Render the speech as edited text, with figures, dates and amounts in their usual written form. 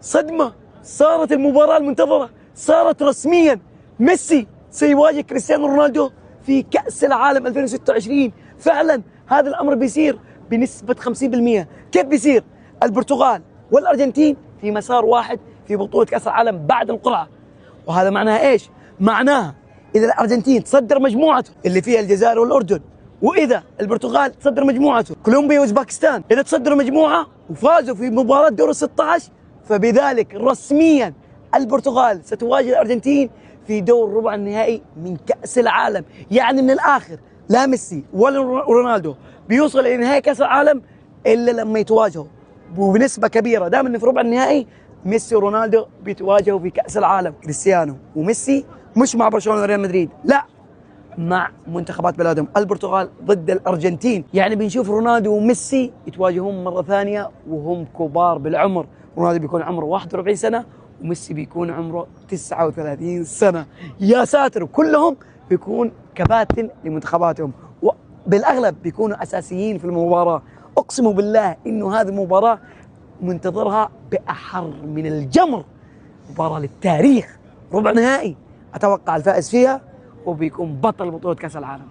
صدمة، صارت المباراة المنتظرة، صارت رسميا ميسي سيواجه كريستيانو رونالدو في كأس العالم 2026. فعلا هذا الأمر بيصير بنسبة 50%. كيف بيصير؟ البرتغال والأرجنتين في مسار واحد في بطولة كأس العالم بعد القرعة. وهذا معناها إيش؟ معناها إذا الأرجنتين تصدر مجموعته اللي فيها الجزائر والأردن، وإذا البرتغال تصدر مجموعته كولومبيا وأوزباكستان، إذا تصدروا مجموعة وفازوا في مباراة دور ال16، فبذلك رسميا البرتغال ستواجه الأرجنتين في دور ربع النهائي من كأس العالم. يعني من الآخر لا ميسي ولا رونالدو بيوصل إلى نهائي كأس العالم إلا لما يتواجهوا، وبنسبة كبيرة دائما في ربع النهائي ميسي ورونالدو بيتواجهوا في كأس العالم. كريستيانو وميسي مش مع برشلونة وريال مدريد، لا، مع منتخبات بلادهم. البرتغال ضد الأرجنتين، يعني بنشوف رونالدو وميسي يتواجهون مرة ثانية وهم كبار بالعمر. رونالدو بيكون عمره 41 سنة وميسي بيكون عمره 39 سنة. يا ساتر، كلهم بيكون كباتن لمنتخباتهم، وبالأغلب بيكونوا أساسيين في المباراة. أقسم بالله إنه هذه المباراة منتظرها بأحر من الجمر. مباراة للتاريخ، ربع نهائي، أتوقع الفائز فيها وبيكون بطل بطولة كأس العالم.